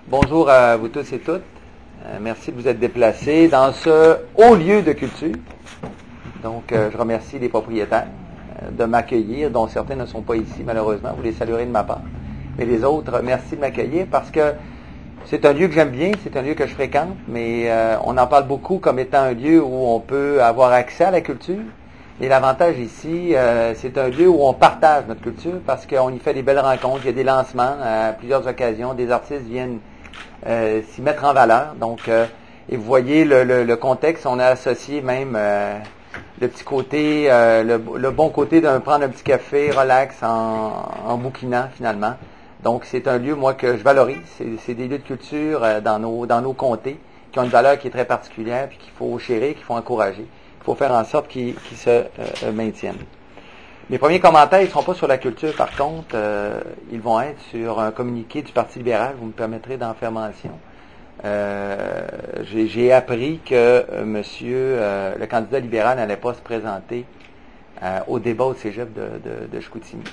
Bonjour à vous tous et toutes. Merci de vous être déplacés dans ce haut lieu de culture. Donc, je remercie les propriétaires de m'accueillir, dont certains ne sont pas ici, malheureusement. Vous les saluerez de ma part. Mais les autres, merci de m'accueillir parce que c'est un lieu que j'aime bien, c'est un lieu que je fréquente, mais on en parle beaucoup comme étant un lieu où on peut avoir accès à la culture. Et l'avantage ici, c'est un lieu où on partage notre culture parce qu'on y fait des belles rencontres, il y a des lancements à plusieurs occasions, des artistes viennent s'y mettre en valeur. Donc, et vous voyez le contexte, on a associé même le petit côté, le bon côté de prendre un petit café, relax, en bouquinant finalement. Donc, c'est un lieu, moi, que je valorise. C'est des lieux de culture dans nos comtés qui ont une valeur qui est très particulière, puis qu'il faut chérir, qu'il faut encourager. Il faut faire en sorte qu'ils se maintiennent. Mes premiers commentaires, ils ne seront pas sur la culture, par contre. Ils vont être sur un communiqué du Parti libéral. Vous me permettrez d'en faire mention. J'ai appris que le candidat libéral n'allait pas se présenter au débat au cégep de Chicoutimi.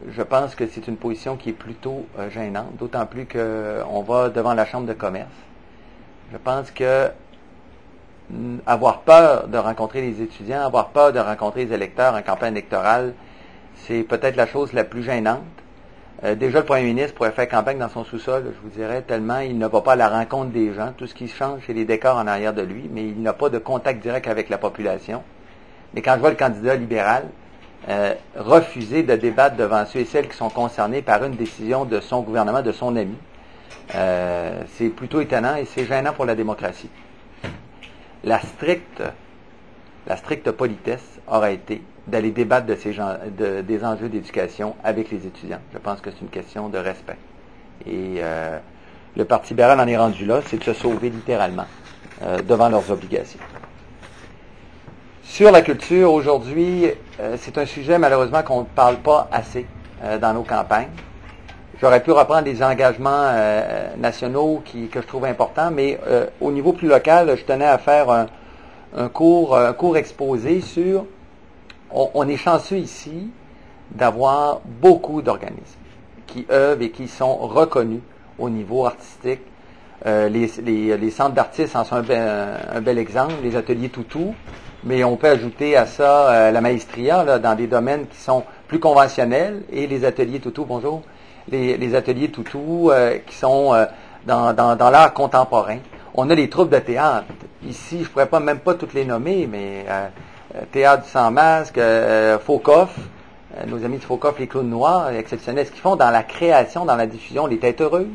Je pense que c'est une position qui est plutôt gênante, d'autant plus qu'on va devant la Chambre de commerce. Je pense que avoir peur de rencontrer les étudiants, avoir peur de rencontrer les électeurs en campagne électorale, c'est peut-être la chose la plus gênante. Déjà, le premier ministre pourrait faire campagne dans son sous-sol, je vous dirais, tellement il ne va pas à la rencontre des gens. Tout ce qui change, c'est les décors en arrière de lui, mais il n'a pas de contact direct avec la population. Mais quand je vois le candidat libéral refuser de débattre devant ceux et celles qui sont concernés par une décision de son gouvernement, de son ami, c'est plutôt étonnant et c'est gênant pour la démocratie. La stricte politesse aurait été d'aller débattre des enjeux d'éducation avec les étudiants. Je pense que c'est une question de respect. Et le Parti libéral en est rendu là, c'est de se sauver littéralement devant leurs obligations. Sur la culture, aujourd'hui, c'est un sujet malheureusement qu'on ne parle pas assez dans nos campagnes. J'aurais pu reprendre des engagements nationaux que je trouve importants, mais au niveau plus local, je tenais à faire un cours exposé sur... On est chanceux ici d'avoir beaucoup d'organismes qui œuvrent et qui sont reconnus au niveau artistique. Les centres d'artistes en sont un bel exemple, les ateliers Toutou, mais on peut ajouter à ça la maestria là, dans des domaines qui sont plus conventionnels et les ateliers Toutou, bonjour, les ateliers Toutou qui sont dans l'art contemporain. On a les troupes de théâtre. Ici, je ne pourrais même pas toutes les nommer, mais Théâtre du Sans Masque, Faucoff, nos amis de Faucoff, les Clowns Noirs, exceptionnels, ce qu'ils font dans la création, dans la diffusion, les Têtes Heureuses,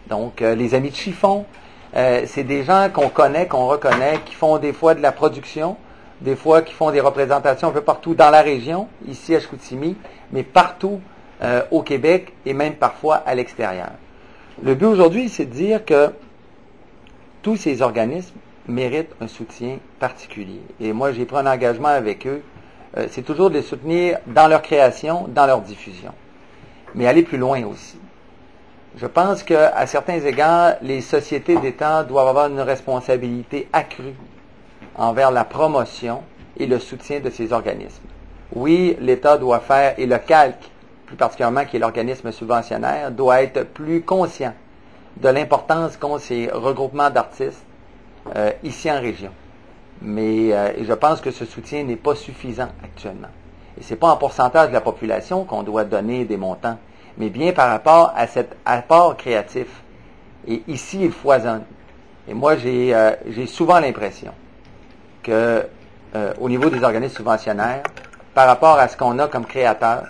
donc les Amis de Chiffon. C'est des gens qu'on connaît, qu'on reconnaît, qui font des fois de la production, des fois qui font des représentations un peu partout dans la région, ici à Chicoutimi, mais partout au Québec et même parfois à l'extérieur. Le but aujourd'hui, c'est de dire que tous ces organismes méritent un soutien particulier. Et moi, j'ai pris un engagement avec eux, c'est toujours de les soutenir dans leur création, dans leur diffusion. Mais aller plus loin aussi. Je pense qu'à certains égards, les sociétés d'État doivent avoir une responsabilité accrue envers la promotion et le soutien de ces organismes. Oui, l'État doit faire, et le CALQ, plus particulièrement qui est l'organisme subventionnaire, doit être plus conscient de l'importance qu'ont ces regroupements d'artistes ici en région. Mais je pense que ce soutien n'est pas suffisant actuellement. Et ce n'est pas en pourcentage de la population qu'on doit donner des montants, mais bien par rapport à cet apport créatif. Et ici, il foisonne. Et moi, j'ai souvent l'impression que au niveau des organismes subventionnaires, par rapport à ce qu'on a comme créateurs,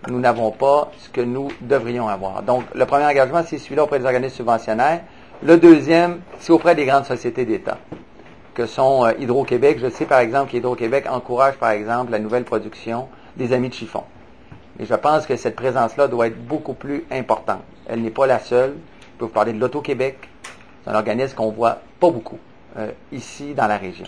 nous n'avons pas ce que nous devrions avoir. Donc, le premier engagement, c'est celui-là auprès des organismes subventionnaires. Le deuxième, c'est auprès des grandes sociétés d'État, que sont Hydro-Québec. Je sais, par exemple, qu'Hydro-Québec encourage, par exemple, la nouvelle production des Amis de Chiffon. Et je pense que cette présence-là doit être beaucoup plus importante. Elle n'est pas la seule. Je peux vous parler de l'Auto-Québec. C'est un organisme qu'on voit pas beaucoup ici dans la région.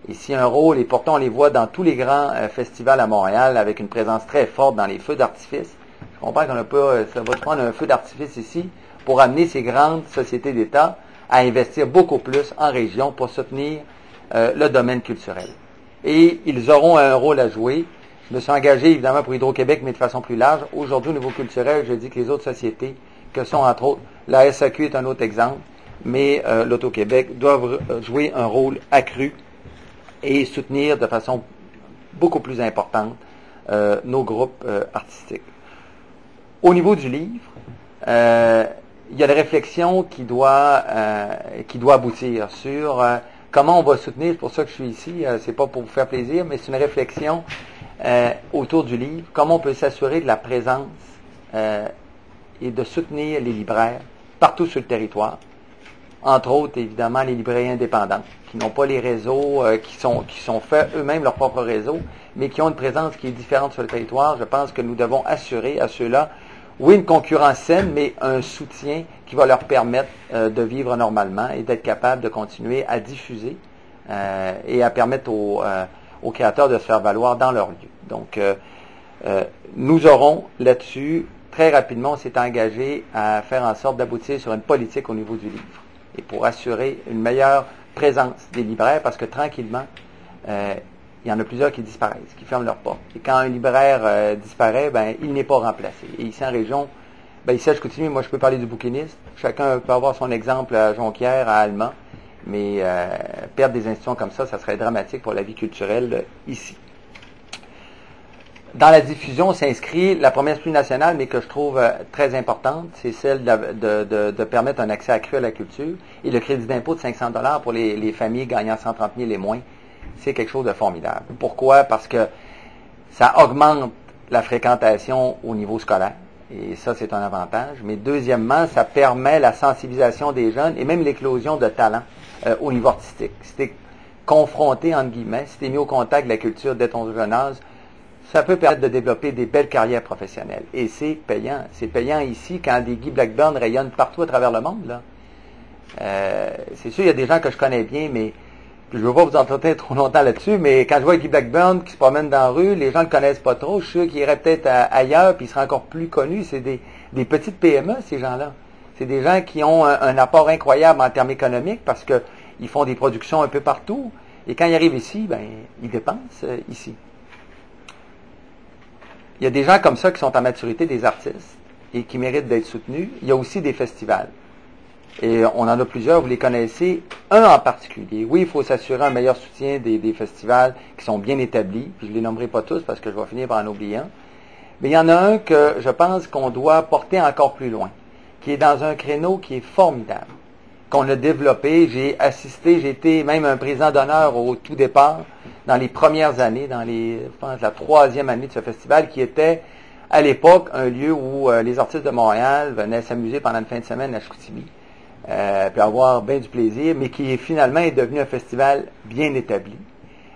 Ici, un rôle, et pourtant on les voit dans tous les grands festivals à Montréal, avec une présence très forte dans les feux d'artifice. Je comprends qu'on a pas, ça va prendre un feu d'artifice ici pour amener ces grandes sociétés d'État à investir beaucoup plus en région pour soutenir le domaine culturel. Et ils auront un rôle à jouer. Je me suis engagé évidemment pour Hydro-Québec, mais de façon plus large. Aujourd'hui, au niveau culturel, je dis que les autres sociétés, que sont entre autres La SAQ est un autre exemple, mais l'Auto-Québec doivent jouer un rôle accru et soutenir de façon beaucoup plus importante nos groupes artistiques. Au niveau du livre, il y a des réflexions qui doit aboutir sur comment on va soutenir. C'est pour ça que je suis ici. C'est pas pour vous faire plaisir, mais c'est une réflexion autour du livre. Comment on peut s'assurer de la présence et de soutenir les libraires partout sur le territoire. Entre autres, évidemment, les librairies indépendants, qui n'ont pas les réseaux, qui sont faits eux-mêmes leur propre réseau, mais qui ont une présence qui est différente sur le territoire. Je pense que nous devons assurer à ceux-là, oui, une concurrence saine, mais un soutien qui va leur permettre de vivre normalement et d'être capable de continuer à diffuser et à permettre aux créateurs de se faire valoir dans leur lieu. Donc, nous aurons là-dessus, très rapidement, on s'est engagé à faire en sorte d'aboutir sur une politique au niveau du livre et pour assurer une meilleure présence des libraires, parce que tranquillement, il y en a plusieurs qui disparaissent, qui ferment leurs portes. Et quand un libraire disparaît, il n'est pas remplacé. Et ici en région, ici à Chicoutimi, moi je peux parler du bouquiniste. Chacun peut avoir son exemple à Jonquière, à Allemand, mais perdre des institutions comme ça serait dramatique pour la vie culturelle ici. Dans la diffusion s'inscrit la promesse plus nationale, mais que je trouve très importante, c'est celle de permettre un accès accru à la culture et le crédit d'impôt de 500 $ pour les familles gagnant 130 000 et moins. C'est quelque chose de formidable. Pourquoi? Parce que ça augmente la fréquentation au niveau scolaire, et ça, c'est un avantage. Mais deuxièmement, ça permet la sensibilisation des jeunes et même l'éclosion de talents au niveau artistique. Si tu es confronté, entre guillemets, si tu es mis au contact de la culture dès ton jeune âge, ça peut permettre de développer des belles carrières professionnelles. Et c'est payant. C'est payant ici quand des Guy Blackburn rayonnent partout à travers le monde, là. C'est sûr, il y a des gens que je connais bien, mais je ne veux pas vous entretenir trop longtemps là-dessus, mais quand je vois Guy Blackburn qui se promène dans la rue, les gens ne le connaissent pas trop. Je suis sûr qu'il irait peut-être ailleurs, puis il serait encore plus connu. C'est des petites PME, ces gens-là. C'est des gens qui ont un apport incroyable en termes économiques parce qu'ils font des productions un peu partout. Et quand ils arrivent ici, ils dépensent ici. Il y a des gens comme ça qui sont en maturité, des artistes, et qui méritent d'être soutenus. Il y a aussi des festivals. Et on en a plusieurs, vous les connaissez. Un en particulier. Oui, il faut s'assurer un meilleur soutien des festivals qui sont bien établis. Puis je ne les nommerai pas tous parce que je vais finir par en oublier un. Mais il y en a un que je pense qu'on doit porter encore plus loin, qui est dans un créneau qui est formidable, qu'on a développé. J'ai assisté, j'ai été même un président d'honneur au tout départ, dans les premières années, je pense, la 3e année de ce festival, qui était, à l'époque, un lieu où les artistes de Montréal venaient s'amuser pendant une fin de semaine à Chicoutimi, puis avoir bien du plaisir, mais qui finalement est devenu un festival bien établi,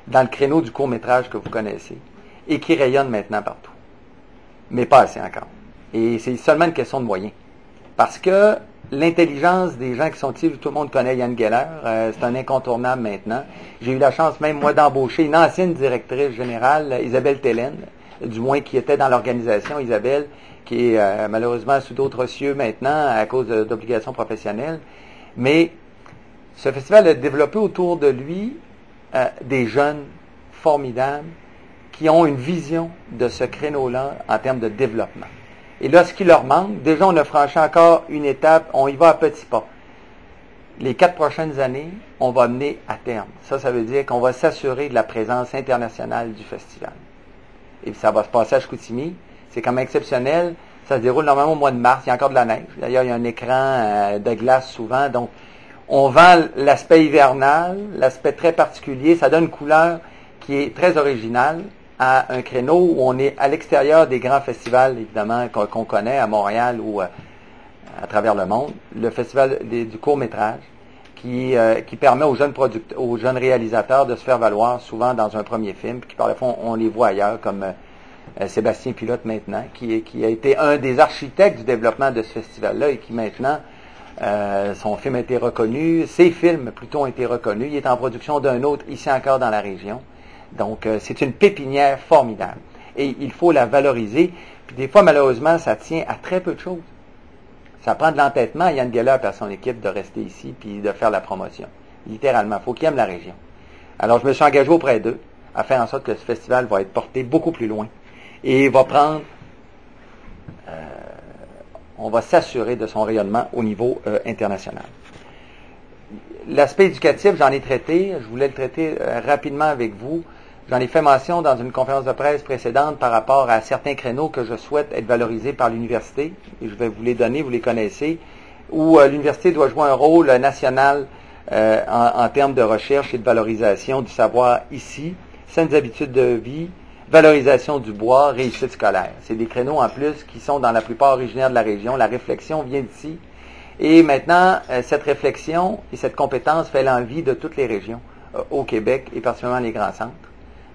dans le créneau du court-métrage que vous connaissez, et qui rayonne maintenant partout. Mais pas assez encore. Et c'est seulement une question de moyens. Parce que l'intelligence des gens qui sont ici, tout le monde connaît Yann Geller, c'est un incontournable maintenant. J'ai eu la chance même, moi, d'embaucher une ancienne directrice générale, Isabelle Tellen, du moins qui était dans l'organisation, Isabelle, qui est malheureusement sous d'autres cieux maintenant à cause d'obligations professionnelles. Mais ce festival a développé autour de lui des jeunes formidables qui ont une vision de ce créneau-là en termes de développement. Et là, ce qui leur manque, déjà on a franchi encore une étape, on y va à petits pas. Les 4 prochaines années, on va mener à terme. Ça veut dire qu'on va s'assurer de la présence internationale du festival. Et ça va se passer à Chicoutimi. C'est quand même exceptionnel. Ça se déroule normalement au mois de mars. Il y a encore de la neige. D'ailleurs, il y a un écran de glace souvent. Donc, on vend l'aspect hivernal, l'aspect très particulier. Ça donne une couleur qui est très originale à un créneau où on est à l'extérieur des grands festivals, évidemment, qu'on connaît à Montréal ou à travers le monde. Le festival du court-métrage qui permet aux jeunes réalisateurs de se faire valoir souvent dans un premier film, puis qui par le fond, on les voit ailleurs, comme Sébastien Pilote maintenant, qui a été un des architectes du développement de ce festival-là et qui maintenant, son film a été reconnu, ses films plutôt ont été reconnus. Il est en production d'un autre ici encore dans la région. Donc, c'est une pépinière formidable. Et il faut la valoriser. Puis des fois, malheureusement, ça tient à très peu de choses. Ça prend de l'entêtement à Yann Geller et à son équipe de rester ici puis de faire la promotion. Littéralement. Il faut qu'ils aiment la région. Alors, je me suis engagé auprès d'eux à faire en sorte que ce festival va être porté beaucoup plus loin. Et va prendre... on va s'assurer de son rayonnement au niveau international. L'aspect éducatif, j'en ai traité, je voulais le traiter rapidement avec vous. J'en ai fait mention dans une conférence de presse précédente par rapport à certains créneaux que je souhaite être valorisés par l'université, et je vais vous les donner, vous les connaissez, où l'université doit jouer un rôle national en termes de recherche et de valorisation du savoir ici, saines habitudes de vie, valorisation du bois, réussite scolaire. C'est des créneaux en plus qui sont dans la plupart originaires de la région. La réflexion vient d'ici. Et maintenant, cette réflexion et cette compétence fait l'envie de toutes les régions au Québec et particulièrement les grands centres.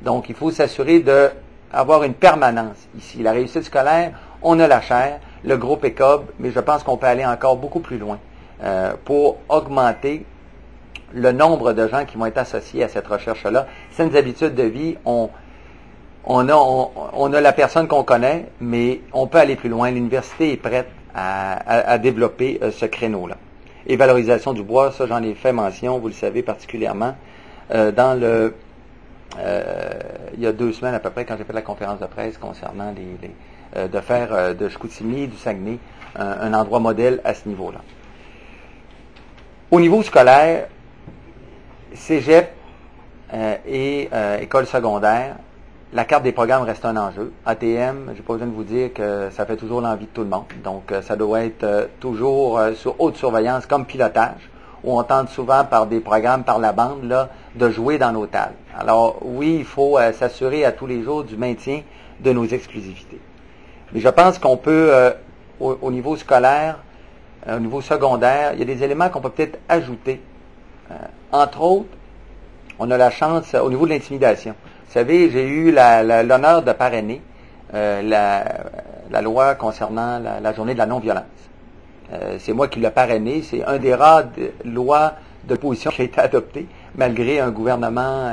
Donc, il faut s'assurer d'avoir une permanence ici. La réussite scolaire, on a la chaire, le groupe ECOB, mais je pense qu'on peut aller encore beaucoup plus loin pour augmenter le nombre de gens qui vont être associés à cette recherche-là. Saines habitudes de vie, on a la personne qu'on connaît, mais on peut aller plus loin. L'université est prête à développer ce créneau-là. Et valorisation du bois, ça j'en ai fait mention, vous le savez particulièrement, dans le... il y a 2 semaines à peu près, quand j'ai fait la conférence de presse concernant de faire de Chicoutimi, du Saguenay, un endroit modèle à ce niveau-là. Au niveau scolaire, cégep et école secondaire, la carte des programmes reste un enjeu. ATM, je n'ai pas besoin de vous dire que ça fait toujours l'envie de tout le monde. Donc, ça doit être toujours sur haute surveillance comme pilotage, où on tente souvent par des programmes, par la bande, là, de jouer dans nos tables. Alors, oui, il faut s'assurer à tous les jours du maintien de nos exclusivités. Mais je pense qu'on peut, au niveau scolaire, au niveau secondaire, il y a des éléments qu'on peut peut-être ajouter. Entre autres, on a la chance au niveau de l'intimidation. Vous savez, j'ai eu l'honneur de parrainer la loi concernant la journée de la non-violence. C'est moi qui l'ai parrainé. C'est un des rares lois d'opposition qui a été adoptée, malgré un gouvernement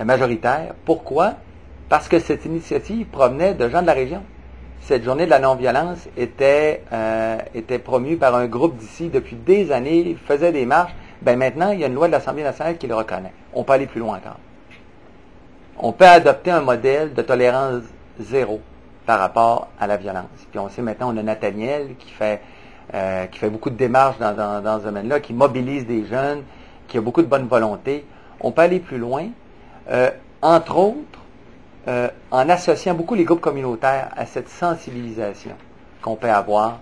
majoritaire. Pourquoi? Parce que cette initiative provenait de gens de la région. Cette journée de la non-violence était promue par un groupe d'ici depuis des années, faisait des marches. Ben maintenant, il y a une loi de l'Assemblée nationale qui le reconnaît. On peut aller plus loin encore. On peut adopter un modèle de tolérance zéro par rapport à la violence. Puis on sait maintenant, on a Nathaniel qui fait beaucoup de démarches dans ce domaine-là, qui mobilise des jeunes, qui a beaucoup de bonne volonté. On peut aller plus loin, entre autres, en associant beaucoup les groupes communautaires à cette sensibilisation qu'on peut avoir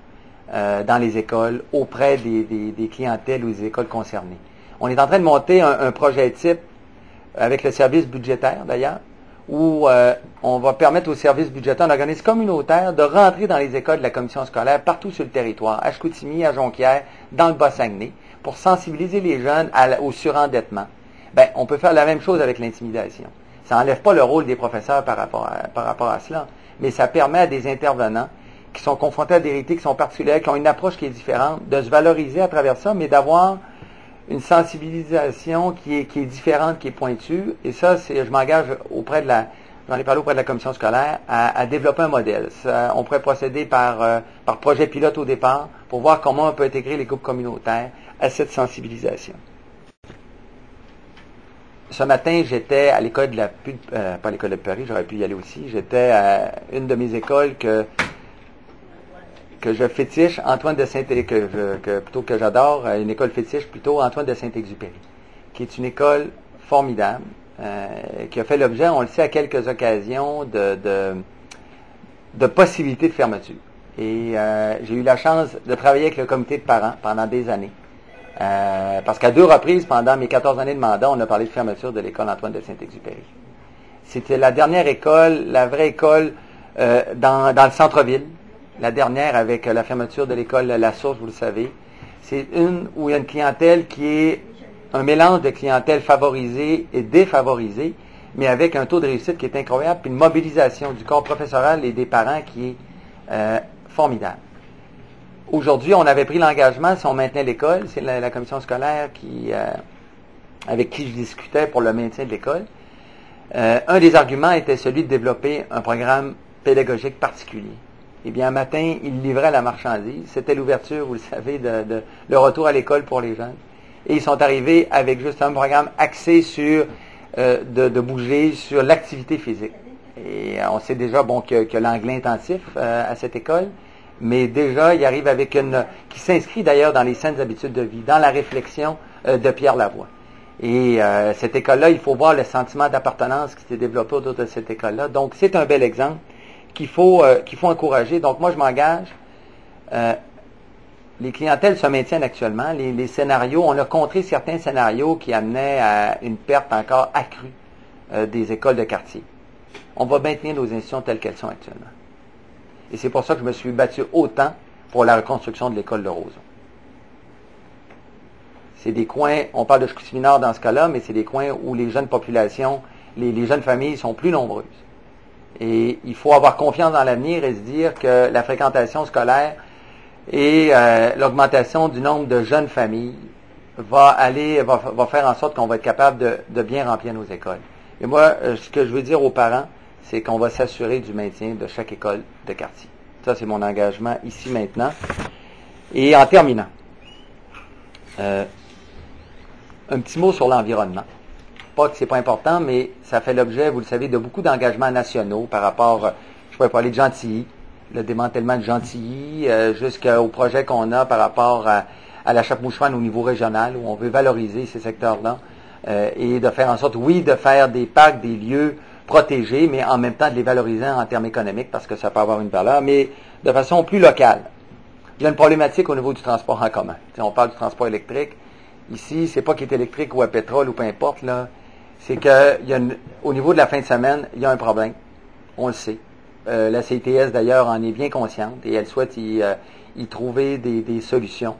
dans les écoles, auprès des clientèles ou des écoles concernées. On est en train de monter un projet type avec le service budgétaire d'ailleurs, où on va permettre aux services budgétaires, un organisme communautaire, de rentrer dans les écoles de la commission scolaire partout sur le territoire, à Chicoutimi, à Jonquière, dans le Bas-Saguenay, pour sensibiliser les jeunes au surendettement. Ben, on peut faire la même chose avec l'intimidation. Ça n'enlève pas le rôle des professeurs par rapport à cela, mais ça permet à des intervenants qui sont confrontés à des réalités qui sont particulières, qui ont une approche qui est différente, de se valoriser à travers ça, mais d'avoir une sensibilisation qui est différente, qui est pointue. Et ça, je m'engage j'en ai parlé auprès de la commission scolaire, à développer un modèle. Ça, on pourrait procéder par projet pilote au départ, pour voir comment on peut intégrer les groupes communautaires à cette sensibilisation. Ce matin, j'étais à l'école de pas l'école de Paris, j'aurais pu y aller aussi. J'étais à une de mes écoles que je fétiche, Antoine de Saint-Exupéry, plutôt que j'adore, une école fétiche plutôt, Antoine de Saint-Exupéry, qui est une école formidable, qui a fait l'objet, on le sait, à quelques occasions de possibilités de fermeture. Et j'ai eu la chance de travailler avec le comité de parents pendant des années. Parce qu'à 2 reprises, pendant mes 14 années de mandat, on a parlé de fermeture de l'école Antoine de Saint-Exupéry. C'était la dernière école, la vraie école dans le centre-ville. La dernière avec la fermeture de l'école La Source, vous le savez. C'est une où il y a une clientèle qui est un mélange de clientèle favorisée et défavorisée, mais avec un taux de réussite qui est incroyable, puis une mobilisation du corps professoral et des parents qui est formidable. Aujourd'hui, on avait pris l'engagement, si on maintenait l'école, c'est la commission scolaire avec qui je discutais pour le maintien de l'école. Un des arguments était celui de développer un programme pédagogique particulier. Eh bien, un matin, il livrait la marchandise. C'était l'ouverture, vous le savez, le retour à l'école pour les jeunes. Et ils sont arrivés avec juste un programme axé sur de bouger, sur l'activité physique. Et on sait déjà qu'il y a l'anglais intensif à cette école, mais déjà, il arrive avec qui s'inscrit d'ailleurs dans les saines habitudes de vie, dans la réflexion de Pierre Lavoie. Et cette école-là, il faut voir le sentiment d'appartenance qui s'est développé autour de cette école-là. Donc, c'est un bel exemple qu'il faut encourager. Donc, moi, je m'engage. Les clientèles se maintiennent actuellement. Les scénarios, on a contré certains scénarios qui amenaient à une perte encore accrue des écoles de quartier. On va maintenir nos institutions telles qu'elles sont actuellement. Et c'est pour ça que je me suis battu autant pour la reconstruction de l'école de Rosemont. C'est des coins, on parle de Chicoutimi-Nord dans ce cas-là, mais c'est des coins où les jeunes populations, les jeunes familles sont plus nombreuses. Et il faut avoir confiance dans l'avenir et se dire que la fréquentation scolaire et l'augmentation du nombre de jeunes familles va faire en sorte qu'on va être capable de bien remplir nos écoles. Et moi, ce que je veux dire aux parents, c'est qu'on va s'assurer du maintien de chaque école de quartier. Ça, c'est mon engagement ici maintenant. Et en terminant, un petit mot sur l'environnement. Pas que c'est pas important, mais ça fait l'objet, vous le savez, de beaucoup d'engagements nationaux par rapport, je pourrais parler de Gentilly, le démantèlement de Gentilly, jusqu'au projet qu'on a par rapport à la Chape-Moucheronne au niveau régional, où on veut valoriser ces secteurs-là, et de faire en sorte, oui, de faire des parcs, des lieux protégés, mais en même temps de les valoriser en termes économiques, parce que ça peut avoir une valeur, mais de façon plus locale. Il y a une problématique au niveau du transport en commun. Si on parle du transport électrique. Ici, c'est pas qu'il est électrique ou à pétrole ou peu importe, là. C'est que au niveau de la fin de semaine, il y a un problème. On le sait. La CITS, d'ailleurs, en est bien consciente et elle souhaite y trouver des solutions.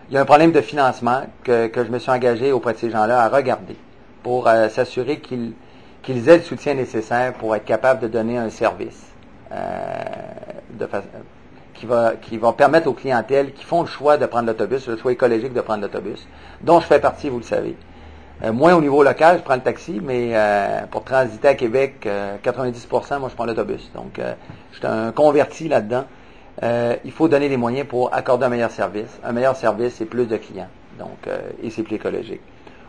Il y a un problème de financement que je me suis engagé auprès de ces gens-là à regarder pour s'assurer qu'ils aient le soutien nécessaire pour être capables de donner un service qui va permettre aux clientèles qui font le choix de prendre l'autobus, le choix écologique de prendre l'autobus, dont je fais partie, vous le savez. Moins au niveau local, je prends le taxi, mais pour transiter à Québec, 90%, moi je prends l'autobus. Donc, je suis un converti là-dedans. Il faut donner les moyens pour accorder un meilleur service. Un meilleur service, c'est plus de clients. Donc, et c'est plus écologique.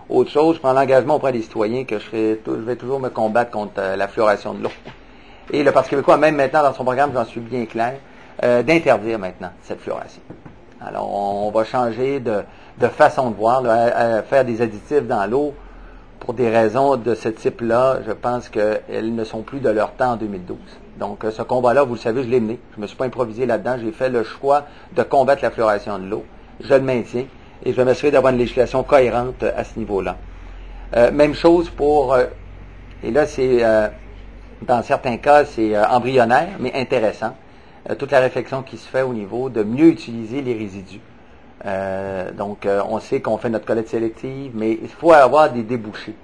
Autre chose, je prends l'engagement auprès des citoyens que je vais toujours me combattre contre la fluoridation de l'eau. Et le Parti québécois, même maintenant dans son programme, j'en suis bien clair, d'interdire maintenant cette fluoridation. Alors, on va changer de façon de voir, à faire des additifs dans l'eau pour des raisons de ce type-là. Je pense qu'elles ne sont plus de leur temps en 2012. Donc, ce combat-là, vous le savez, je l'ai mené. Je ne me suis pas improvisé là-dedans. J'ai fait le choix de combattre la fluoridation de l'eau. Je le maintiens et je vais m'assurer d'avoir une législation cohérente à ce niveau-là. Même chose pour, et là, c'est, dans certains cas, c'est embryonnaire, mais intéressant. Toute la réflexion qui se fait au niveau de mieux utiliser les résidus. Donc, on sait qu'on fait notre collecte sélective, mais il faut avoir des débouchés.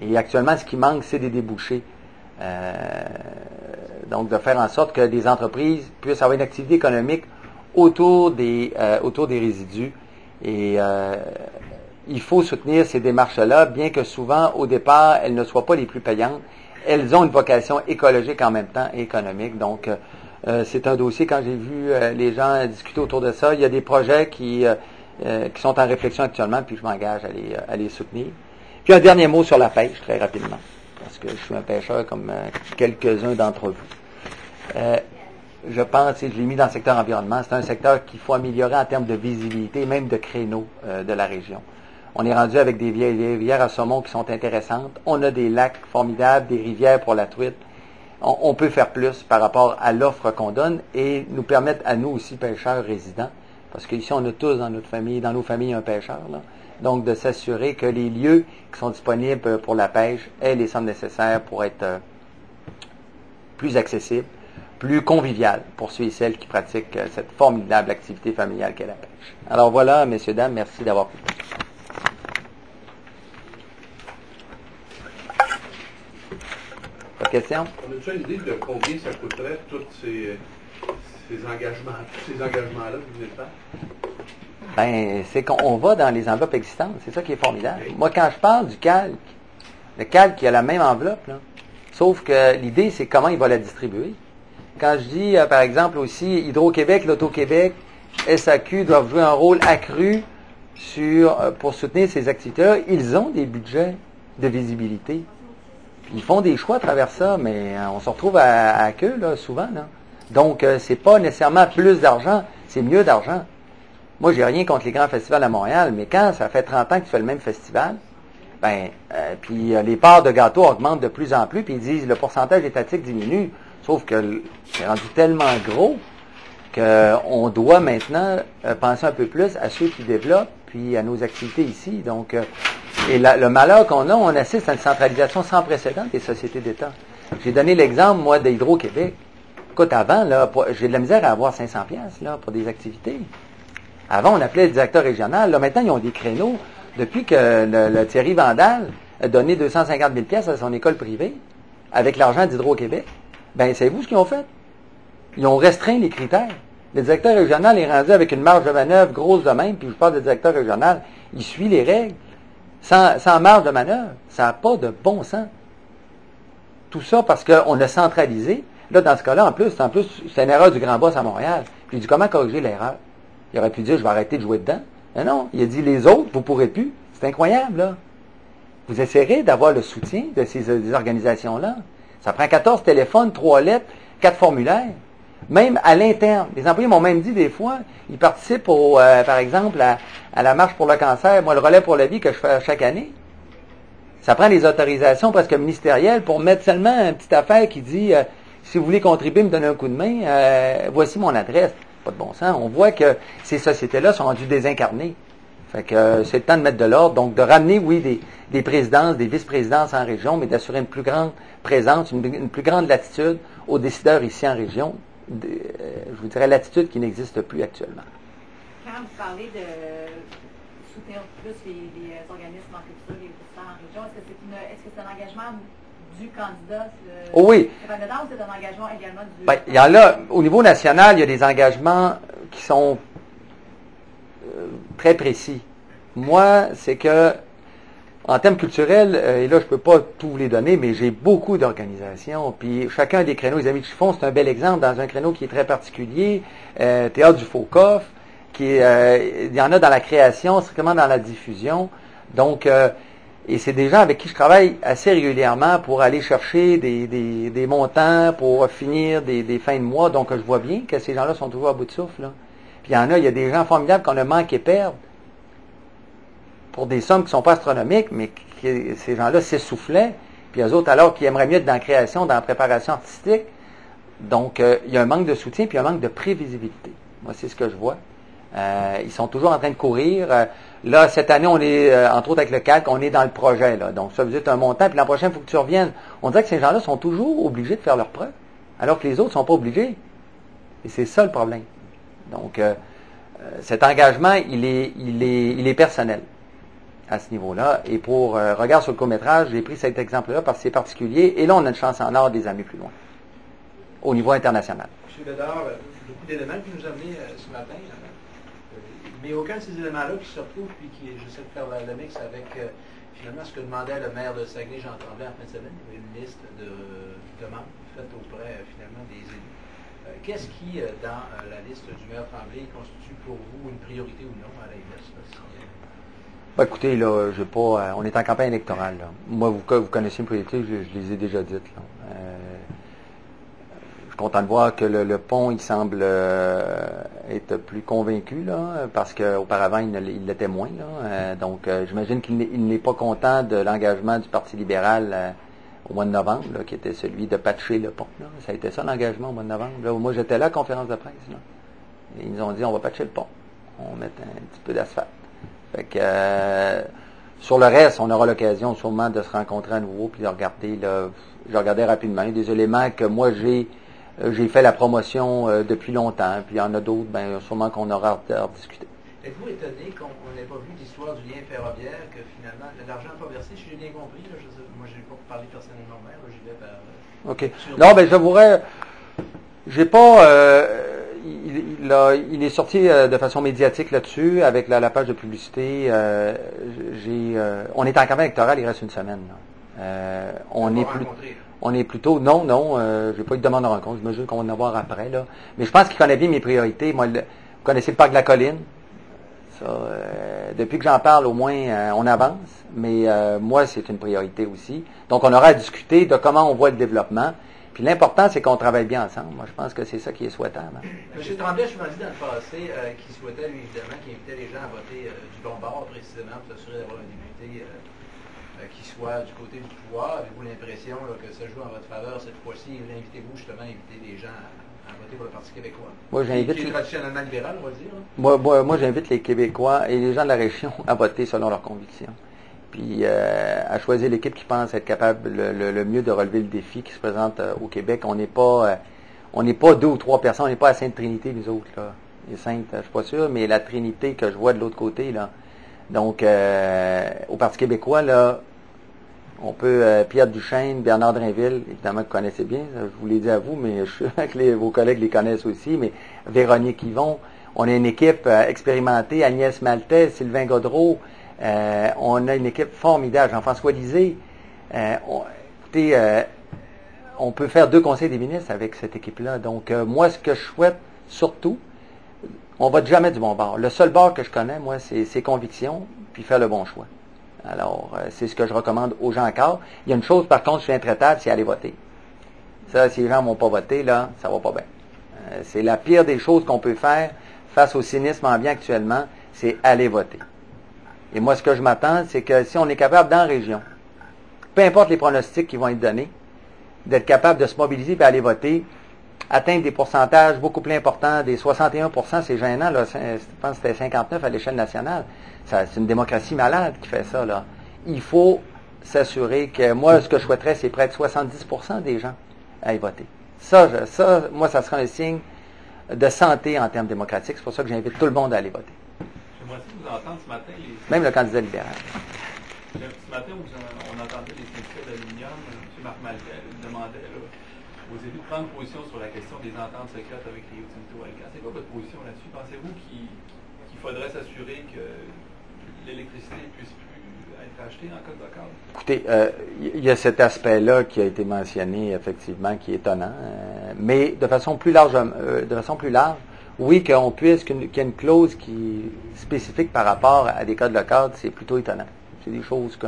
Et actuellement, ce qui manque, c'est des débouchés. Donc, de faire en sorte que des entreprises puissent avoir une activité économique autour des résidus. Et il faut soutenir ces démarches-là, bien que souvent, au départ, elles ne soient pas les plus payantes. Elles ont une vocation écologique en même temps et économique. Donc, c'est un dossier, quand j'ai vu les gens discuter autour de ça, il y a des projets qui sont en réflexion actuellement, puis je m'engage à les soutenir. Puis un dernier mot sur la pêche, très rapidement, parce que je suis un pêcheur comme quelques-uns d'entre vous. Je pense, et je l'ai mis dans le secteur environnement, c'est un secteur qu'il faut améliorer en termes de visibilité, même de créneaux de la région. On est rendu avec des rivières à saumon qui sont intéressantes. On a des lacs formidables, des rivières pour la truite. On peut faire plus par rapport à l'offre qu'on donne et nous permettre à nous aussi, pêcheurs résidents, parce qu'ici on a tous dans nos familles un pêcheur, là. Donc de s'assurer que les lieux qui sont disponibles pour la pêche aient les sommes nécessaires pour être plus accessibles, plus conviviales pour ceux et celles qui pratiquent cette formidable activité familiale qu'est la pêche. Alors voilà, messieurs, dames, merci d'avoir écouté. Pas de questions? On a-tu une idée de combien ça coûterait tous ces engagements-là que vous venez de faire? Ben, c'est qu'on va dans les enveloppes existantes. C'est ça qui est formidable. Moi, quand je parle du calque, le calque, il a la même enveloppe, là. Sauf que l'idée, c'est comment il va la distribuer. Quand je dis, par exemple, aussi, Hydro-Québec, l'Auto-Québec, SAQ doivent jouer un rôle accru pour soutenir ces activités-là, ils ont des budgets de visibilité. Puis ils font des choix à travers ça, mais on se retrouve à queue, là, souvent, là. Donc, c'est pas nécessairement plus d'argent, c'est mieux d'argent. Moi, j'ai rien contre les grands festivals à Montréal, mais quand ça fait 30 ans que tu fais le même festival, puis les parts de gâteau augmentent de plus en plus, puis ils disent le pourcentage étatique diminue, sauf que c'est rendu tellement gros qu'on doit maintenant penser un peu plus à ceux qui développent, puis à nos activités ici. Donc, le malheur qu'on a, on assiste à une centralisation sans précédent des sociétés d'État. J'ai donné l'exemple, moi, d'Hydro-Québec. Écoute, avant, là, j'ai de la misère à avoir 500 pièces là pour des activités. Avant, on appelait le directeur régional. Là, maintenant, ils ont des créneaux. Depuis que le Thierry Vandal a donné 250 000 pièces à son école privée, avec l'argent d'Hydro-Québec, savez-vous ce qu'ils ont fait? Ils ont restreint les critères. Le directeur régional est rendu avec une marge de manœuvre grosse de même, puis je parle de directeur régional, il suit les règles. Sans marge de manœuvre, ça n'a pas de bon sens. Tout ça parce qu'on a centralisé. Là, dans ce cas-là, en plus, c'est une erreur du grand boss à Montréal. Puis il dit, comment corriger l'erreur? Il aurait pu dire, je vais arrêter de jouer dedans. Mais non, il a dit, les autres, vous ne pourrez plus. C'est incroyable, là. Vous essayerez d'avoir le soutien de ces organisations-là. Ça prend 14 téléphones, 3 lettres, 4 formulaires. Même à l'interne. Les employés m'ont même dit des fois, ils participent, par exemple, à la marche pour le cancer, moi, le relais pour la vie que je fais chaque année. Ça prend des autorisations presque ministérielles pour mettre seulement une petite affaire qui dit, si vous voulez contribuer, me donner un coup de main, voici mon adresse. Pas de bon sens. On voit que ces sociétés-là sont rendues désincarnées. Fait que c'est le temps de mettre de l'ordre. Donc, de ramener, oui, des présidences, des vice-présidences en région, mais d'assurer une plus grande présence, une plus grande latitude aux décideurs ici en région. Je vous dirais l'attitude qui n'existe plus actuellement. Quand vous parlez de soutenir plus les organismes en culture, les décideurs en région, est-ce que c'est un engagement du candidat, oui. ou c'est un engagement également du... Il y en a, au niveau national, il y a des engagements qui sont très précis. Moi, c'est que, en termes culturels, et là, je ne peux pas tout vous les donner, mais j'ai beaucoup d'organisations, puis chacun des créneaux, les Amis du Chiffon, c'est un bel exemple dans un créneau qui est très particulier, Théâtre du Faucoff, il y en a dans la création, strictement dans la diffusion, donc... et c'est des gens avec qui je travaille assez régulièrement pour aller chercher des montants, pour finir des fins de mois. Donc, je vois bien que ces gens-là sont toujours à bout de souffle. Là. Puis il y a des gens formidables qu'on a manqué perdre pour des sommes qui ne sont pas astronomiques, mais ces gens-là s'essoufflaient. Puis eux autres, alors qui aimeraient mieux être dans la création, dans la préparation artistique. Donc, il y a un manque de soutien, puis un manque de prévisibilité. Moi, c'est ce que je vois. Ils sont toujours en train de courir. Là, cette année, on est, entre autres avec le CAC, on est dans le projet. Là. Donc, ça veut dire un montant, puis l'an prochain, il faut que tu reviennes. On dirait que ces gens-là sont toujours obligés de faire leurs preuves, alors que les autres ne sont pas obligés. Et c'est ça le problème. Donc, cet engagement, il est personnel à ce niveau-là. Et pour regard sur le court-métrage, j'ai pris cet exemple-là parce que c'est particulier. Et là, on a une chance en or des amis plus loin, au niveau international. M. Bédard, beaucoup d'éléments que vous nous amenez ce matin. Mais aucun de ces éléments-là qui se retrouvent, puis qui, j'essaie de faire le mix avec finalement ce que demandait le maire de Saguenay, Jean Tremblay, en fin de semaine. Il y avait une liste de demandes faites auprès finalement des élus. Qu'est-ce qui, dans la liste du maire Tremblay, constitue pour vous une priorité ou non à la IDES? Écoutez, là, on est en campagne électorale. Là. Moi, vous connaissez mes priorités, je les ai déjà dites. Là. Je suis content de voir que le pont, il semble être plus convaincu, là, parce qu'auparavant, il l'était moins. Là. Donc, j'imagine qu'il n'est pas content de l'engagement du Parti libéral au mois de novembre, là, qui était celui de patcher le pont. Là. Ça a été ça, l'engagement au mois de novembre. Là, moi, j'étais là à la conférence de presse. Là. Et ils nous ont dit, on va patcher le pont. On met un petit peu d'asphalte. Fait que, sur le reste, on aura l'occasion sûrement de se rencontrer à nouveau puis de regarder, là, je regardais rapidement des éléments que moi, j'ai fait la promotion depuis longtemps, puis il y en a d'autres, sûrement qu'on aura à discuter. Êtes-vous étonné qu'on n'ait pas vu l'histoire du lien ferroviaire, que finalement, l'argent n'a pas versé, si j'ai bien compris, là, moi je n'ai pas parlé personnellement au maire, j'y vais par... OK. Non, j'avouerais, j'ai pas... il est sorti de façon médiatique là-dessus, avec la page de publicité. On est en campagne électorale, il reste une semaine. Là. On est plutôt... Non, je n'ai pas eu de demande de rencontre. Je me jure qu'on va en avoir après. Là. Mais je pense qu'il connaît bien mes priorités. Moi, vous connaissez le parc de la Colline. Ça, depuis que j'en parle, au moins, on avance. Mais moi, c'est une priorité aussi. Donc, on aura à discuter de comment on voit le développement. Puis l'important, c'est qu'on travaille bien ensemble. Moi, je pense que c'est ça qui est souhaitable. Hein. M. Tremblay, je me dis dans le passé qu'il souhaitait, lui, évidemment, qu'il invitait les gens à voter du bon bord, précisément, pour s'assurer d'avoir un député qui soit du côté du pouvoir. Avez-vous l'impression que ça joue en votre faveur cette fois-ci? Invitez-vous justement à inviter les gens à voter pour le Parti québécois? Moi, j'invite qui est traditionnellement libéral, on va dire. Moi, j'invite les Québécois et les gens de la région à voter selon leurs convictions. Puis à choisir l'équipe qui pense être capable le mieux de relever le défi qui se présente au Québec. On n'est pas 2 ou 3 personnes, on n'est pas à Sainte-Trinité, nous autres, là. Les Saintes, je suis pas sûr, mais la Trinité que je vois de l'autre côté, là. Donc, au Parti québécois, là, on peut, Pierre Duchesne, Bernard Drainville, évidemment, que vous connaissez bien, je vous l'ai dit à vous, mais je suis sûr que vos collègues les connaissent aussi, mais Véronique Yvon, on a une équipe expérimentée, Agnès Maltais, Sylvain Godreau, on a une équipe formidable, Jean-François Lisée. Écoutez, on peut faire 2 conseils des ministres avec cette équipe-là. Donc, moi, ce que je souhaite, surtout, on ne vote jamais du bon bord. Le seul bord que je connais, moi, c'est ses convictions, puis faire le bon choix. Alors, c'est ce que je recommande aux gens encore. Il y a une chose, par contre, je suis intraitable, c'est aller voter. Ça, si les gens ne vont pas voter, là, ça va pas bien. C'est la pire des choses qu'on peut faire face au cynisme ambiant actuellement, c'est aller voter. Et moi, ce que je m'attends, c'est que si on est capable, dans la région, peu importe les pronostics qui vont être donnés, d'être capable de se mobiliser et aller voter, atteindre des pourcentages beaucoup plus importants, des 61%, c'est gênant, là, je pense que c'était 59 à l'échelle nationale. C'est une démocratie malade qui fait ça, là. Il faut s'assurer que, moi, ce que je souhaiterais, c'est près de 70% des gens à y voter. Ça, moi, ça sera un signe de santé en termes démocratiques. C'est pour ça que j'invite tout le monde à aller voter. J'aimerais vous entendre ce matin. Même le candidat libéral. Ce matin, on entendait les syndicats d'aluminium, M. Marc Maltais demandait aux élus de prendre position sur la question des ententes secrètes avec Rio Tinto Alcan. C'est quoi votre position là-dessus? Pensez-vous qu'il faudrait s'assurer que l'électricité ne puisse plus être achetée en cas d'accord? Écoutez, il y a cet aspect-là qui a été mentionné, effectivement, qui est étonnant. Mais de façon plus large, oui, qu'on puisse, qu'il y ait une clause qui est spécifique par rapport à des cas de lockout, c'est plutôt étonnant. C'est des choses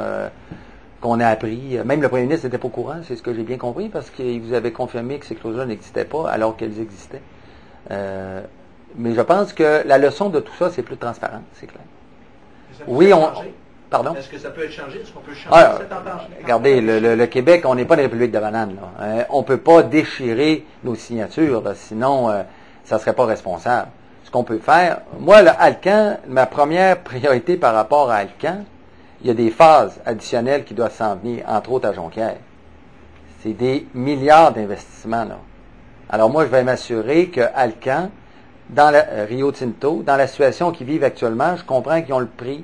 qu'on a appris. Même le premier ministre n'était pas au courant, c'est ce que j'ai bien compris, parce qu'il vous avait confirmé que ces clauses-là n'existaient pas, alors qu'elles existaient. Mais je pense que la leçon de tout ça, c'est plus de transparence, c'est clair. Oui, Pardon? Est-ce que ça peut être changé? Est-ce qu'on peut changer cette entente? Regardez, le Québec, on n'est pas une république de bananes. On ne peut pas déchirer nos signatures, là, sinon ça ne serait pas responsable. Ce qu'on peut faire, moi, le Alcan, ma première priorité par rapport à Alcan, il y a des phases additionnelles qui doivent s'en venir, entre autres à Jonquière. C'est des milliards d'investissements, là. Alors moi, je vais m'assurer que Alcan, dans Rio Tinto, dans la situation qu'ils vivent actuellement, je comprends qu'ils ont le prix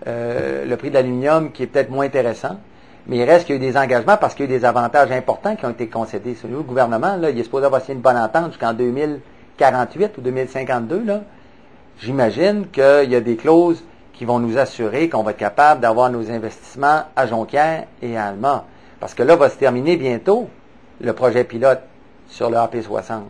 de l'aluminium qui est peut-être moins intéressant, mais il reste qu'il y a eu des engagements parce qu'il y a eu des avantages importants qui ont été concédés. Sur le gouvernement, là, il est supposé avoir signé une bonne entente jusqu'en 2048 ou 2052. Là. J'imagine qu'il y a des clauses qui vont nous assurer qu'on va être capable d'avoir nos investissements à Jonquière et à Alma. Parce que là, va se terminer bientôt le projet pilote sur le AP60.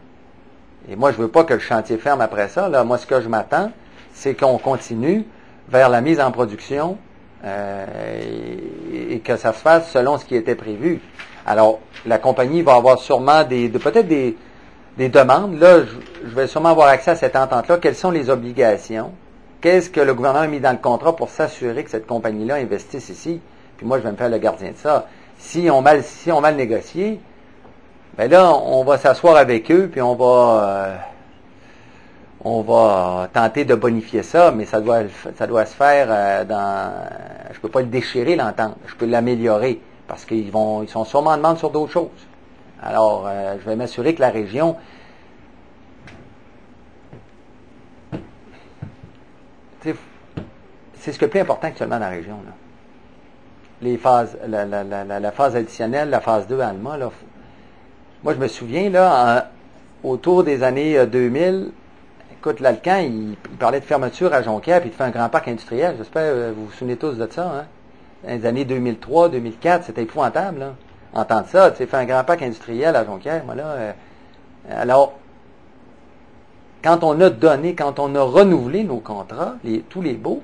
Et moi, je ne veux pas que le chantier ferme après ça. Là. Moi, ce que je m'attends, c'est qu'on continue vers la mise en production et que ça se fasse selon ce qui était prévu. Alors, la compagnie va avoir sûrement peut-être des demandes. Là, je vais sûrement avoir accès à cette entente-là. Quelles sont les obligations? Qu'est-ce que le gouvernement a mis dans le contrat pour s'assurer que cette compagnie-là investisse ici? Puis moi, je vais me faire le gardien de ça. Si on mal négocié, ben là, on va s'asseoir avec eux, puis on va tenter de bonifier ça, mais ça doit se faire je peux pas le déchirer, l'entente. Je peux l'améliorer, parce qu'ils sont sûrement en demande sur d'autres choses. Alors, je vais m'assurer que la région... C'est ce qui est le plus important actuellement dans la région, là. Les phases, la phase additionnelle, la phase 2 à Alma, là. Moi, je me souviens, là, autour des années 2000, écoute, l'Alcan, il parlait de fermeture à Jonquière puis de faire un grand parc industriel. J'espère que vous vous souvenez tous de ça, hein? Dans les années 2003, 2004, c'était épouvantable, là. Entendre ça, tu sais, faire un grand parc industriel à Jonquière, moi, là. Alors, quand on a renouvelé nos contrats, tous les baux,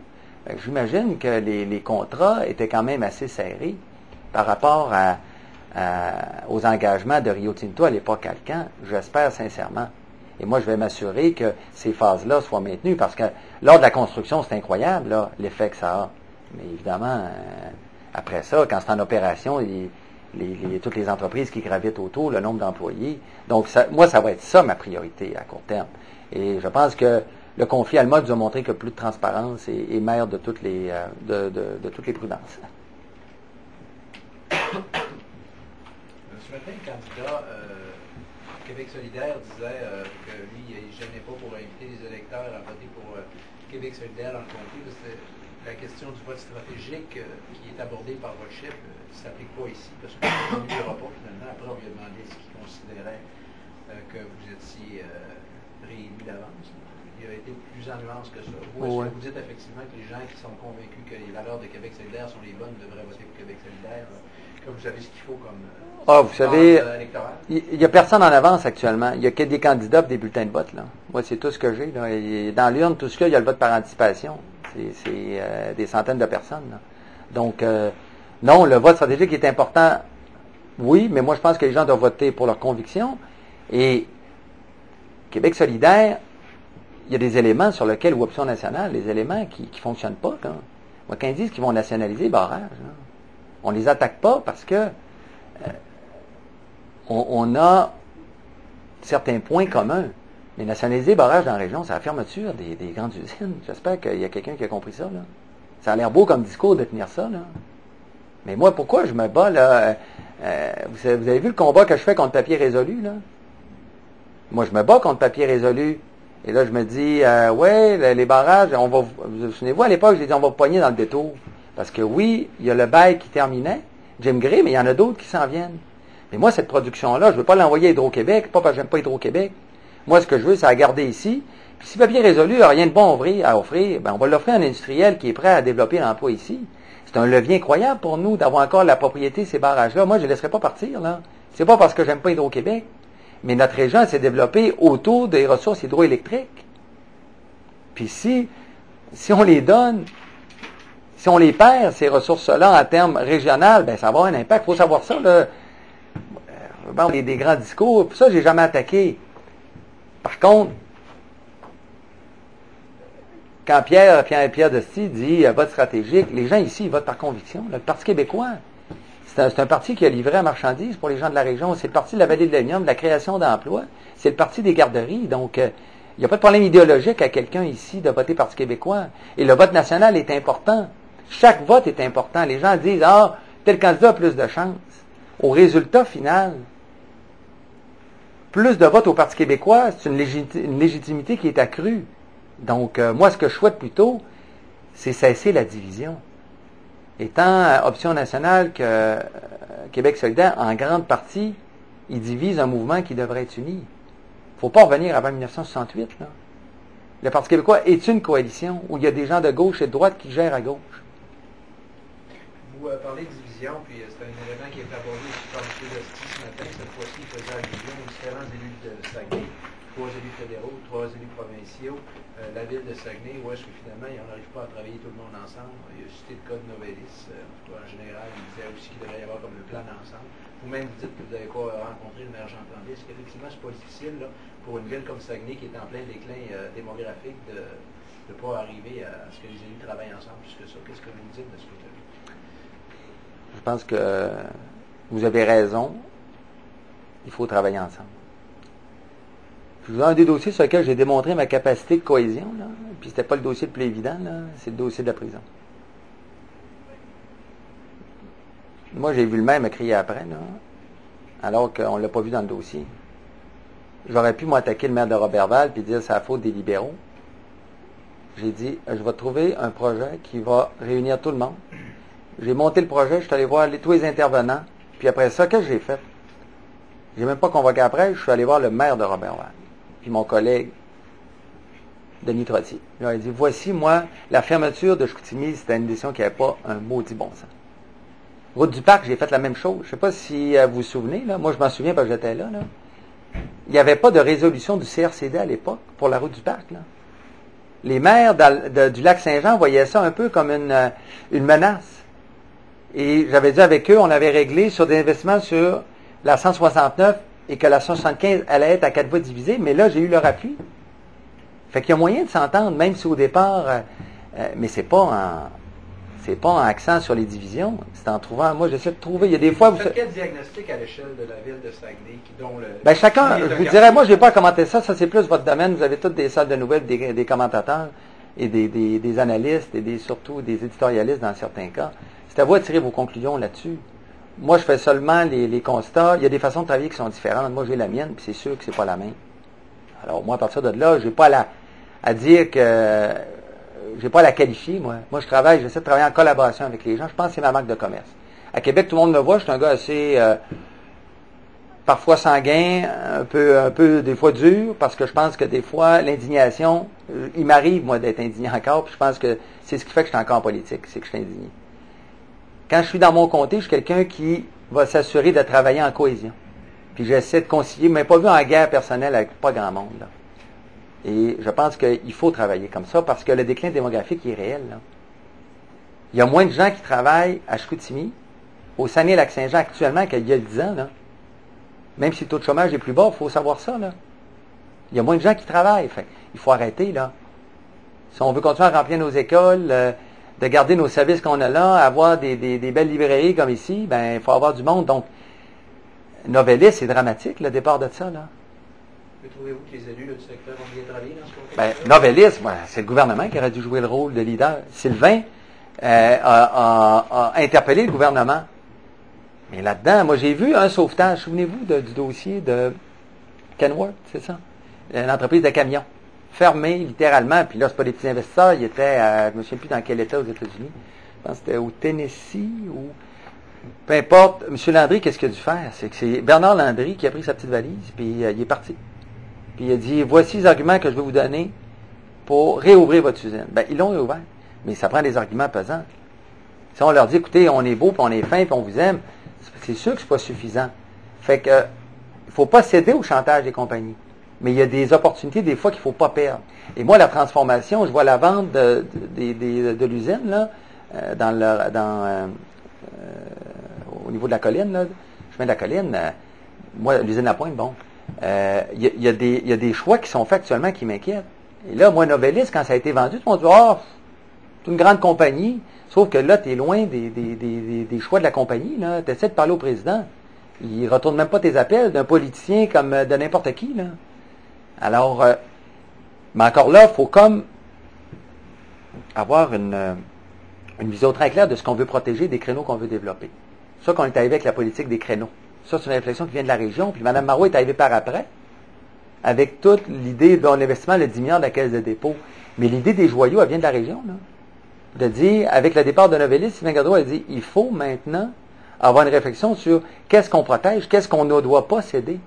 j'imagine que les contrats étaient quand même assez serrés par rapport aux engagements de Rio Tinto à l'époque Alcan, j'espère sincèrement. Et moi, je vais m'assurer que ces phases-là soient maintenues, parce que lors de la construction, c'est incroyable, là, l'effet que ça a. Mais évidemment, après ça, quand c'est en opération, toutes les entreprises qui gravitent autour, le nombre d'employés. Donc, moi, ça va être ça ma priorité à court terme. Et je pense que le conflit allemand nous a montré que plus de transparence est mère de toutes les prudences. Ce matin, le candidat Québec solidaire disait que lui, il ne gênait pas pour inviter les électeurs à voter pour Québec solidaire dans le comté. La question du vote stratégique qui est abordée par votre chef ne s'applique pas ici, parce qu'on ne verra pas finalement. Après, on lui a demandé ce qu'il considérait que vous étiez réélu d'avance. Il a été plus en nuance que ça. Vous, est-ce que vous dites effectivement que les gens qui sont convaincus que les valeurs de Québec solidaire sont les bonnes devraient voter pour Québec solidaire, comme vous savez ce qu'il faut comme vous savez, électoral? Il n'y a personne en avance actuellement. Il n'y a que des candidats et des bulletins de vote. Là. Moi, c'est tout ce que j'ai. Là. Et dans l'urne, tout ce qu'il y a le vote par anticipation. C'est des centaines de personnes. Là. Donc, non, le vote stratégique est important, oui, mais moi, je pense que les gens doivent voter pour leurs convictions. Et Québec solidaire, il y a des éléments sur lesquels, ou Option nationale, des éléments qui ne fonctionnent pas. Là. Moi, quand ils disent qu'ils vont nationaliser les barrages, là, on les attaque pas parce que on a certains points communs. Mais nationaliser les barrages dans la région, c'est la fermeture des grandes usines. J'espère qu'il y a quelqu'un qui a compris ça. Là. Ça a l'air beau comme discours de tenir ça. Là. Mais moi, pourquoi je me bats, là? Vous avez vu le combat que je fais contre Papier Résolu, là? Moi, je me bats contre Papier Résolu. Et là, je me dis, les barrages, vous souvenez-vous, à l'époque, j'ai dit, on va pogner dans le détour. Parce que oui, il y a le bail qui terminait, Jim Gray, mais il y en a d'autres qui s'en viennent. Mais moi, cette production-là, je ne veux pas l'envoyer à Hydro-Québec, pas parce que j'aime pas Hydro-Québec. Moi, ce que je veux, c'est la garder ici. Puis si Papier Résolu n'a rien de bon à offrir, ben, on va l'offrir à un industriel qui est prêt à développer l'emploi ici. C'est un levier incroyable pour nous d'avoir encore la propriété de ces barrages-là. Moi, je ne les laisserai pas partir, là. C'est pas parce que j'aime pas Hydro-Québec. Mais notre région s'est développée autour des ressources hydroélectriques. Puis si on les donne, si on les perd, ces ressources-là, en termes régionaux, ben, ça va avoir un impact. Il faut savoir ça, là. Bon, des grands discours, pour ça, j'ai jamais attaqué. Par contre, quand Pierre Desty dit vote stratégique, les gens ici, ils votent par conviction. Là. Le Parti québécois, c'est un parti qui a livré à marchandises pour les gens de la région. C'est le parti de la vallée de l'Union, de la création d'emplois. C'est le parti des garderies. Donc, il n'y a pas de problème idéologique à quelqu'un ici de voter Parti québécois. Et le vote national est important. Chaque vote est important. Les gens disent, tel candidat a plus de chance. Au résultat final, plus de votes au Parti québécois, c'est une légitimité qui est accrue. Donc, moi, ce que je souhaite plutôt, c'est cesser la division. Étant Option nationale que Québec solidaire, en grande partie, il divise un mouvement qui devrait être uni. Il ne faut pas revenir avant 1968. Là. Le Parti québécois est une coalition où il y a des gens de gauche et de droite qui gèrent à gauche. Vous parlez de division, puis c'est un élément qui est abordé aussi par M. Desty ce matin. Cette fois-ci, il faisait allusion aux différents élus de Saguenay, 3 élus fédéraux, 3 élus provinciaux, la ville de Saguenay, où est-ce que finalement, ils n'arrivent pas à travailler tout le monde ensemble. Il a cité le cas de Novelis. En général, il disait aussi qu'il devrait y avoir comme le plan d'ensemble. Vous-même, vous dites que vous n'avez pas rencontré le maire Jean Tremblay. Est-ce qu'effectivement, c'est pas difficile là, pour une ville comme Saguenay qui est en plein déclin démographique de ne pas arriver à ce que les élus travaillent ensemble plus que ça? Qu'est-ce que vous me dites de ce côté-là? Je pense que vous avez raison. Il faut travailler ensemble. Je vous donne un des dossiers sur lesquels j'ai démontré ma capacité de cohésion, là. Puis c'était pas le dossier le plus évident, là. C'est le dossier de la prison. Moi, j'ai vu le maire me crier après, là, alors qu'on ne l'a pas vu dans le dossier. J'aurais pu m'attaquer le maire de Robertval puis dire c'est la faute des libéraux. J'ai dit, je vais trouver un projet qui va réunir tout le monde. J'ai monté le projet, je suis allé voir tous les intervenants, puis après ça, qu'est-ce que j'ai fait? J'ai même pas convoqué après, je suis allé voir le maire de Robertval, puis mon collègue Denis Trottier. Il a dit, voici, moi, la fermeture de Chicoutimi, c'était une décision qui n'avait pas un maudit bon sens. Route du Parc, j'ai fait la même chose. Je ne sais pas si vous vous souvenez, là. Moi, je m'en souviens parce que j'étais là, là. Il n'y avait pas de résolution du CRCD à l'époque pour la route du Parc, là. Les maires du lac Saint-Jean voyaient ça un peu comme une menace. Et j'avais dit avec eux, on avait réglé sur des investissements sur la 169 et que la 175 allait être à 4 voies divisées, mais là, j'ai eu leur appui. Fait qu'il y a moyen de s'entendre, même si au départ, mais c'est pas en accent sur les divisions, c'est en trouvant, moi j'essaie de trouver, il y a des fois... Vous faites quel diagnostic à l'échelle de la ville de Saguenay, dont le... Ben chacun, je vous dirais, moi je n'ai pas à commenter ça c'est plus votre domaine, vous avez toutes des salles de nouvelles, des commentateurs, et des analystes, et surtout des éditorialistes dans certains cas. C'est à vous de tirer vos conclusions là-dessus. Moi je fais seulement les constats, il y a des façons de travailler qui sont différentes, moi j'ai la mienne, puis c'est sûr que c'est pas la même. Alors moi à partir de là, j'ai pas à dire que... j'ai pas à la qualifier, moi. Moi, j'essaie de travailler en collaboration avec les gens. Je pense que c'est ma marque de commerce. À Québec, tout le monde me voit, je suis un gars assez, parfois sanguin, un peu, des fois dur, parce que je pense que des fois, l'indignation, il m'arrive, moi, d'être indigné encore, puis je pense que c'est ce qui fait que je suis encore en politique, c'est que je suis indigné. Quand je suis dans mon comté, je suis quelqu'un qui va s'assurer de travailler en cohésion. Puis j'essaie de concilier, mais pas vu en guerre personnelle avec pas grand monde, là. Et je pense qu'il faut travailler comme ça parce que le déclin démographique est réel. Là. Il y a moins de gens qui travaillent à Chicoutimi, au Saguenay-Lac-Saint-Jean actuellement qu'il y a 10 ans. Là. Même si le taux de chômage est plus bas, il faut savoir ça. Là. Il y a moins de gens qui travaillent. Fait, il faut arrêter. Là. Si on veut continuer à remplir nos écoles, de garder nos services qu'on a là, avoir des belles librairies comme ici, ben il faut avoir du monde. Donc, Novelis, c'est dramatique le départ de ça. Là. Mais trouvez-vous que les élus du secteur ont bien travaillé dans ce Ben, contexte? Novelis, c'est le gouvernement qui aurait dû jouer le rôle de leader. Sylvain a interpellé le gouvernement. Mais là-dedans, moi j'ai vu un sauvetage. Souvenez-vous du dossier de Kenworth, c'est ça? L'entreprise de camions. Fermée, littéralement. Puis là, c'est pas des petits investisseurs. Il était, je ne me souviens plus dans quel État aux États-Unis. Je pense que c'était au Tennessee ou... Peu importe. M. Landry, qu'est-ce qu'il a dû faire? C'est que c'est Bernard Landry qui a pris sa petite valise, puis il est parti. Puis il a dit, voici les arguments que je vais vous donner pour réouvrir votre usine. Ben, ils l'ont réouvert. Mais ça prend des arguments pesants. Si on leur dit, écoutez, on est beau, puis on est fin, puis on vous aime, c'est sûr que c'est pas suffisant. Fait que, il faut pas céder au chantage des compagnies. Mais il y a des opportunités, des fois, qu'il faut pas perdre. Et moi, la transformation, je vois la vente de l'usine, là, au niveau de la colline, là, chemin de la colline, moi, l'usine La Pointe, bon, il y a des choix qui sont faits actuellement qui m'inquiètent. Et là, moi, Novelis, quand ça a été vendu, tout le monde dit, c'est une grande compagnie, sauf que là, tu es loin des choix de la compagnie, là. Tu essaies de parler au président. Il ne retourne même pas tes appels d'un politicien comme de n'importe qui, là. Alors, mais encore là, il faut comme avoir une vision très claire de ce qu'on veut protéger, des créneaux qu'on veut développer. C'est ça qu'on est arrivé avec la politique des créneaux. Ça, c'est une réflexion qui vient de la région. Puis Mme Marois est arrivée par après, avec toute l'idée de l'investissement, le 10 milliards de la caisse de dépôt. Mais l'idée des joyaux, elle vient de la région, là. De dire, avec le départ de Novelis, Sylvain Gaudreau a dit, il faut maintenant avoir une réflexion sur qu'est-ce qu'on protège, qu'est-ce qu'on ne doit pas céder.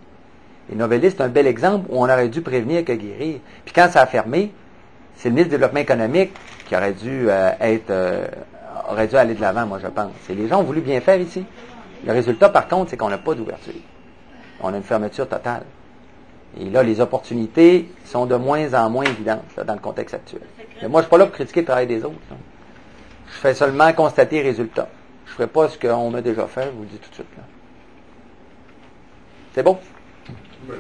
Et Novelis, c'est un bel exemple où on aurait dû prévenir que guérir. Puis quand ça a fermé, c'est le ministre du Développement économique qui aurait dû aller de l'avant, moi je pense. Et les gens ont voulu bien faire ici. Le résultat, par contre, c'est qu'on n'a pas d'ouverture. On a une fermeture totale. Et là, les opportunités sont de moins en moins évidentes là, dans le contexte actuel. Mais moi, je ne suis pas là pour critiquer le travail des autres. Là. Je fais seulement constater les résultats. Je ne ferai pas ce qu'on m'a déjà fait, je vous le dis tout de suite. Là. C'est bon? Oui.